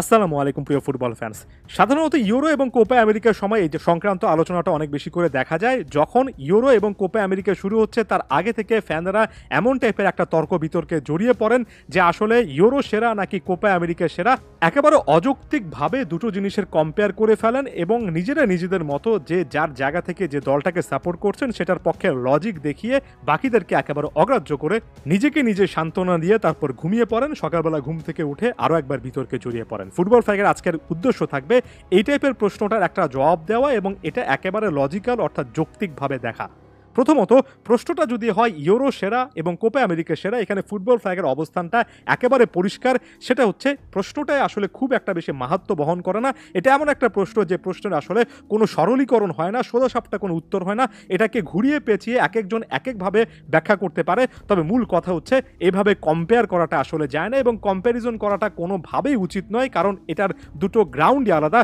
আসসালামু আলাইকুম প্রিয় ফুটবল ফ্যান্স। সাধারণত ইউরো এবং কোপা আমেরিকার সময় এই যে সংক্রান্ত আলোচনাটা অনেক বেশি করে দেখা যায়। যখন ইউরো এবং কোপা আমেরিকা শুরু হচ্ছে তার আগে থেকে ফ্যানরা এমন টাইপের একটা তর্ক বিতর্কে জড়িয়ে পড়েন যে আসলে ইউরো সেরা নাকি কোপা আমেরিকা সেরা, একেবারে অযৌক্তিকভাবে দুটো জিনিসের কম্পেয়ার করে ফেলেন এবং নিজেরা নিজেদের মতো যে যার জায়গা থেকে যে দলটাকে সাপোর্ট করছেন সেটার পক্ষে লজিক দেখিয়ে বাকিদেরকে একেবারে অগ্রাহ্য করে নিজেকে নিজে সান্ত্বনা দিয়ে তারপর ঘুমিয়ে পড়েন। সকালবেলা ঘুম থেকে উঠে আরও একবার বিতর্কে জড়িয়ে পড়েন। ফুটবল ফ্যাগের আজকের উদ্দেশ্য থাকবে এই টাইপের প্রশ্নটার একটা জবাব দেওয়া এবং এটা একেবারে লজিক্যাল অর্থাৎ যৌক্তিকভাবে দেখা। প্রথমত, প্রশ্নটা যদি হয় ইউরো সেরা এবং কোপা আমেরিকা সেরা, এখানে ফুটবল ফ্ল্যাগের অবস্থানটা একেবারে পরিষ্কার। সেটা হচ্ছে প্রশ্নটাই আসলে খুব একটা বেশি মাহাত্ম্য বহন করে না। এটা এমন একটা প্রশ্ন যে প্রশ্নের আসলে কোনো সরলীকরণ হয় না, সোজাসাপটা কোনো উত্তর হয় না। এটাকে ঘুরিয়ে পেঁচিয়ে এক একজন এক একভাবে ব্যাখ্যা করতে পারে। তবে মূল কথা হচ্ছে এভাবে কম্পেয়ার করাটা আসলে যায় না এবং কম্প্যারিজন করাটা কোনোভাবেই উচিত নয়, কারণ এটার দুটো গ্রাউন্ডই আলাদা,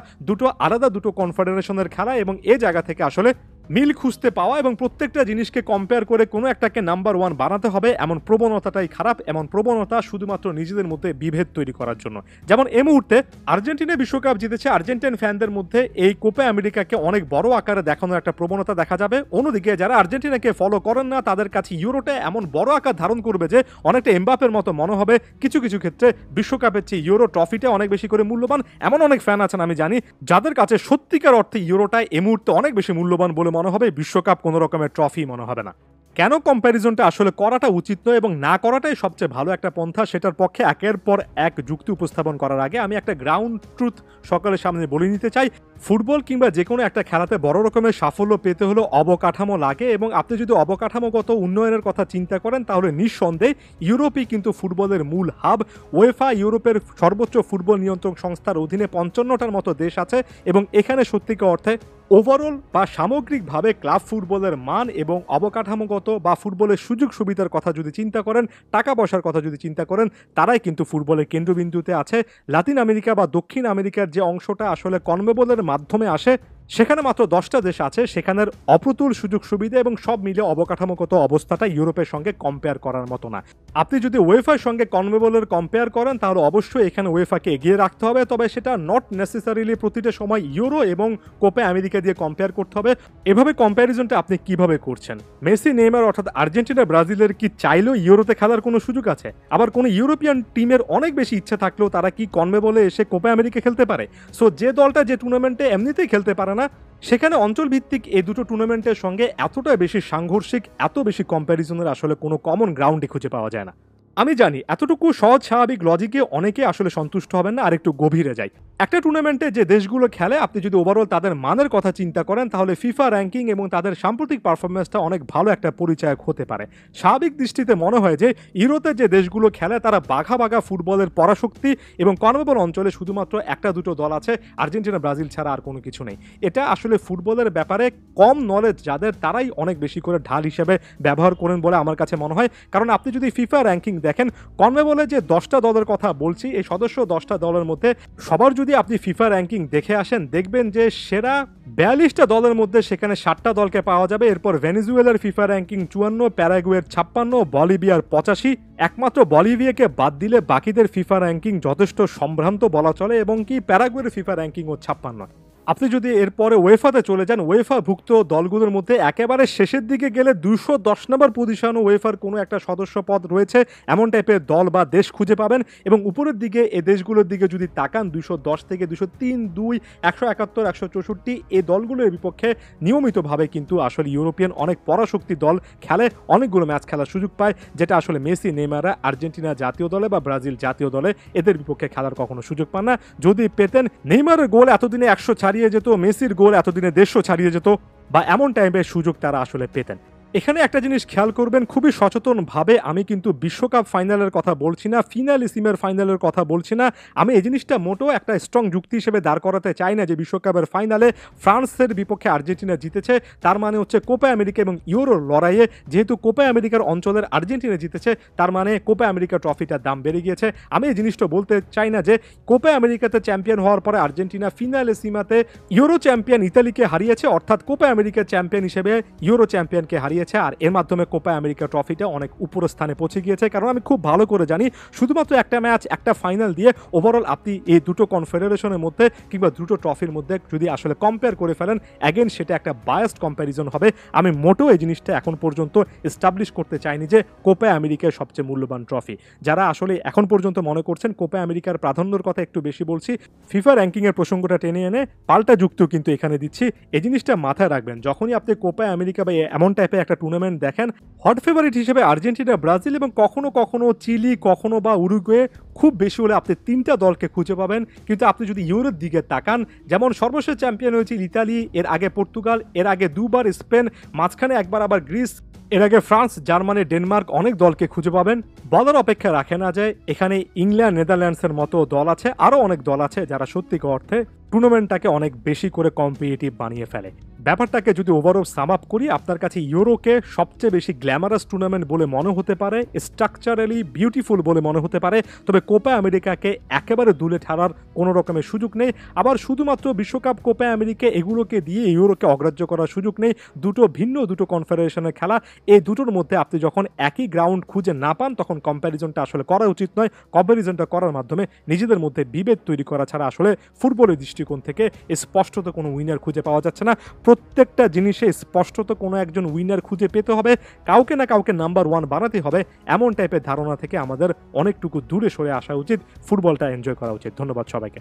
দুটো কনফেডারেশনের খেলা এবং এ জায়গা থেকে আসলে মিল খুঁজতে পাওয়া এবং প্রত্যেকটা জিনিসকে কম্পেয়ার করে কোনো একটাকে নাম্বার ওয়ান বানাতে হবে এমন প্রবণতাটাই খারাপ। এমন প্রবণতা শুধুমাত্র নিজেদের মধ্যে বিভেদ তৈরি করার জন্য। যেমন এই মুহূর্তে আর্জেন্টিনা বিশ্বকাপ জিতেছে, আর্জেন্টিন ফ্যানদের মধ্যে এই কোপা আমেরিকাকে অনেক বড় আকারে দেখানোর একটা প্রবণতা দেখা যাবে। অন্যদিকে যারা আর্জেন্টিনাকে ফলো করেন না তাদের কাছে ইউরোটা এমন বড় আকার ধারণ করবে যে অনেকটা এমবাপের মতো মনে হবে। কিছু কিছু ক্ষেত্রে বিশ্বকাপের চেয়ে ইউরো ট্রফিটা অনেক বেশি করে মূল্যবান। এমন অনেক ফ্যান আছেন আমি জানি যাদের কাছে সত্যিকার অর্থে ইউরোটা এই মুহূর্তে অনেক বেশি মূল্যবান বলে মনে হবে, বিশ্বকাপ কোনো রকমের ট্রফি মনে হবে না। কেন কম্প্যারিজনটা আসলে করাটা উচিত নয় এবং না করাটাই সবচেয়ে ভালো একটা পন্থা, সেটার পক্ষে একের পর এক যুক্তি উপস্থাপন করার আগে আমি একটা গ্রাউন্ড ট্রুথ সকালের সামনে বলে নিতে চাই। ফুটবল কিংবা যে কোনো একটা খেলাতে বড় রকমের সাফল্য পেতে হলে অবকাঠামো লাগে এবং আপনি যদি অবকাঠামোগত উন্নয়নের কথা চিন্তা করেন তাহলে নিঃসন্দেহে ইউরোপই কিন্তু ফুটবলের মূল হাব। ওয়েফা ইউরোপের সর্বোচ্চ ফুটবল নিয়ন্ত্রক সংস্থার অধীনে 55টার মতো দেশ আছে এবং এখানে সত্যিকার অর্থে ওভারঅল বা সামগ্রিকভাবে ক্লাব ফুটবলের মান এবং অবকাঠামোগত বা ফুটবলের সুযোগ সুবিধার কথা যদি চিন্তা করেন, টাকা পয়সার কথা যদি চিন্তা করেন, তারাই কিন্তু ফুটবলের কেন্দ্রবিন্দুতে আছে। লাতিন আমেরিকা বা দক্ষিণ আমেরিকার যে অংশটা আসলে কনমেবলের মাধ্যমে আসে সেখানে মাত্র 10টা দেশ আছে, সেখানের অপ্রতুল সুযোগ সুবিধা এবং সব মিলে অবকাঠামোগত অবস্থাটা ইউরোপের সঙ্গে কম্পেয়ার করার মতো না। আপনি যদি ওয়েফার সঙ্গে কনমেবলের কম্পেয়ার করেন তাহলে অবশ্যই এখানে ওয়েফাকে এগিয়ে রাখতে হবে, তবে সেটা নট নেসেসারিলি প্রতিটা সময় ইউরো এবং কোপা আমেরিকা দিয়ে কম্পেয়ার করতে হবে। এভাবে কম্প্যারিজনটা আপনি কিভাবে করছেন? মেসি, নেইমার অর্থাৎ আর্জেন্টিনা, ব্রাজিলের কি চাইলেও ইউরোতে খেলার কোনো সুযোগ আছে? আবার কোনো ইউরোপিয়ান টিমের অনেক বেশি ইচ্ছা থাকলেও তারা কি কনমেবলে এসে কোপা আমেরিকা খেলতে পারে? সো যে দলটা যে টুর্নামেন্টে এমনিতেই খেলতে পারে না, সেখানে অঞ্চলভিত্তিক এই দুটো টুর্নামেন্টের সঙ্গে এতটা বেশি সাংঘর্ষিক, এত বেশি কম্প্যারিজনের আসলে কোনো কমন গ্রাউন্ডে খুঁজে পাওয়া যায় না। আমি জানি এতটুকু সহজ স্বাভাবিক লজিকে অনেকে আসলে সন্তুষ্ট হবেন না, আরেকটু গভীরে যাই। একটা টুর্নামেন্টে যে দেশগুলো খেলে আপনি যদি ওভারঅল তাদের মানের কথা চিন্তা করেন তাহলে ফিফা র্যাঙ্কিং এবং তাদের সাম্প্রতিক পারফরমেন্সটা অনেক ভালো একটা পরিচায়ক হতে পারে। স্বাভাবিক দৃষ্টিতে মনে হয় যে ইউরোতে যে দেশগুলো খেলে তারা বাঘা বাঘা ফুটবলের পরাশক্তি এবং কনমেবল অঞ্চলে শুধুমাত্র একটা দুটো দল আছে, আর্জেন্টিনা ব্রাজিল ছাড়া আর কোনো কিছু নেই। এটা আসলে ফুটবলের ব্যাপারে কম নলেজ যাদের তারাই অনেক বেশি করে ঢাল হিসেবে ব্যবহার করেন বলে আমার কাছে মনে হয়। কারণ আপনি যদি ফিফা র্যাঙ্কিং দেখেন, কনমেবলে যে 10টা দলের কথা বলছি, এই সদস্য 10টা দলের মধ্যে সবার যদি আপনি ফিফা র্যাঙ্কিং দেখে আসেন দেখবেন যে সেরা 42টা দলের মধ্যে সেখানে 7টা দলকে পাওয়া যাবে। এরপর ভেনেজুয়েলার ফিফা র্যাঙ্কিং 54, প্যারাগুয়ের 56, বলিভিয়ার 85। একমাত্র বলিভিয়াকে বাদ দিলে বাকিদের ফিফা র্যাঙ্কিং যথেষ্ট সম্ভ্রান্ত বলা চলে এবং কি প্যারাগুয়ের ফিফা র্যাঙ্কিংও 56। আপনি যদি এরপরে ওয়েফাতে চলে যান, ওয়েফা ভুক্ত দলগুলোর মধ্যে একেবারে শেষের দিকে গেলে 210 নম্বর পজিশনও ওয়েফার কোনো একটা সদস্য পদ রয়েছে এমন টাইপের দল বা দেশ খুঁজে পাবেন। এবং উপরের দিকে এই দেশগুলোর দিকে যদি তাকান 210 থেকে 203, 2, 171, 164 এই দলগুলোর বিপক্ষে নিয়মিতভাবে কিন্তু আসলে ইউরোপিয়ান অনেক পরাশক্তি দল খেলে, অনেকগুলো ম্যাচ খেলার সুযোগ পায়, যেটা আসলে মেসি, নেইমাররা আর্জেন্টিনা জাতীয় দলে বা ব্রাজিল জাতীয় দলে এদের বিপক্ষে খেলার কখনো সুযোগ পান না। যদি পেতেন, নেইমারের গোল এতদিনে 100 ছাড়িয়ে যেত, মেসির গোল এতদিনে 150 ছাড়িয়ে যেত, বা এমন টাইমের সুযোগ তারা আসলে পেতেন। এখানে একটা জিনিস খেয়াল করবেন খুবই সচেতনভাবে, আমি কিন্তু বিশ্বকাপ ফাইনালের কথা বলছি না, ফিনালিসিমের ফাইনালের কথা বলছি না। আমি এই জিনিসটা মোটেও একটা স্ট্রং যুক্তি হিসেবে দাঁড় করাতে চাই না যে বিশ্বকাপের ফাইনালে ফ্রান্সের বিপক্ষে আর্জেন্টিনা জিতেছে তার মানে হচ্ছে কোপা আমেরিকা এবং ইউরোর লড়াইয়ে যেহেতু কোপা আমেরিকার অঞ্চলের আর্জেন্টিনা জিতেছে তার মানে কোপা আমেরিকা ট্রফিটার দাম বেড়ে গিয়েছে। আমি এই জিনিসটা বলতে চাই না যে কোপা আমেরিকাতে চ্যাম্পিয়ন হওয়ার পরে আর্জেন্টিনা ফিনালিসিমাতে ইউরো চ্যাম্পিয়ন ইতালিকে হারিয়েছে, অর্থাৎ কোপা আমেরিকার চ্যাম্পিয়ন হিসেবে ইউরো চ্যাম্পিয়নকে হারিয়েছে। দিয়েছে, আর এর মাধ্যমে কোপা আমেরিকা ট্রফিটা অনেক উপরের স্থানে পৌঁছে গিয়েছে। কারণ আমি খুব ভালো করে জানি শুধুমাত্র একটা ম্যাচ, একটা ফাইনাল দিয়ে ওভারঅল আপনি এই দুটো কনফেডারেশনের মধ্যে কিংবা দুটো ট্রফির মধ্যে যদি আসলে কম্পেয়ার করে ফেলেন, অ্যাগেন সেটা একটা বায়াসড কম্প্যারিজন হবে। আমি মোটেও এই জিনিসটা এখন পর্যন্ত এস্টাবলিশ করতে চাইনি যে কোপা আমেরিকার সবচেয়ে মূল্যবান ট্রফি। যারা আসলে এখন পর্যন্ত মনে করছেন কোপা আমেরিকার প্রাধান্যর কথা একটু বেশি বলছি, ফিফা র্যাঙ্কিংয়ের প্রসঙ্গটা টেনে এনে পাল্টা যুক্ত কিন্তু এখানে দিচ্ছি। এই জিনিসটা মাথায় রাখবেন যখনই আপনি কোপা আমেরিকা বা এমন টাইপের একটা টুর্নামেন্ট দেখেন, হট ফেভারিট হিসেবে আর্জেন্টিনা, ব্রাজিল এবং কখনো কখনো চিলি, কখনো বা উরুগুয়ে, খুব বেশি হলে আপনি তিনটা দলকে খুঁজে পাবেন। কিন্তু আপনি যদি ইউরোর দিকে তাকান, যেমন সর্বশেষ চ্যাম্পিয়ন হয়েছিল ইতালি, এর আগে পর্তুগাল, এর আগে দুবার স্পেন, মাঝখানে একবার আবার গ্রিস, এর আগে ফ্রান্স, জার্মানি, ডেনমার্ক, অনেক দলকে খুঁজে পাবেন। বলার অপেক্ষা রাখে না যায় এখানে ইংল্যান্ড, নেদারল্যান্ডসের মতো দল আছে, আরও অনেক দল আছে যারা সত্যিকার অর্থে টুর্নামেন্টটাকে অনেক বেশি করে কম্পিটিটিভ বানিয়ে ফেলে। ব্যাপারটাকে যদি ওভারঅল সাম আপ করি, আপনার কাছে ইউরোকে সবচেয়ে বেশি গ্ল্যামারাস টুর্নামেন্ট বলে মনে হতে পারে, স্ট্রাকচারালি বিউটিফুল বলে মনে হতে পারে, তবে কোপা আমেরিকাকে একেবারে দুলে ঠাড়ার কোনো রকমের সুযোগ নেই। আবার শুধুমাত্র বিশ্বকাপ, কোপা আমেরিকা এগুলোকে দিয়ে ইউরোকে অগ্রাহ্য করার সুযোগ নেই। দুটো ভিন্ন দুটো কনফেডারেশনের খেলা, এই দুটোর মধ্যে আপনি যখন একই গ্রাউন্ড খুঁজে না পান তখন কম্প্যারিজনটা আসলে করা উচিত নয়। কম্প্যারিজনটা করার মাধ্যমে নিজেদের মধ্যে বিভেদ তৈরি করা ছাড়া আসলে ফুটবলের দৃষ্টিকোণ থেকে স্পষ্টত কোনো উইনার খুঁজে পাওয়া যাচ্ছে না। প্রত্যেকটা জিনিসে স্পষ্টত কোনো একজন উইনার খুঁজে পেতে হবে, কাউকে না কাউকে নাম্বার ওয়ান বানাতে হবে, এমন টাইপের ধারণা থেকে আমাদের অনেকটুকু দূরে সরে আসা উচিত, ফুটবলটা এনজয় করা উচিত। ধন্যবাদ সবাইকে।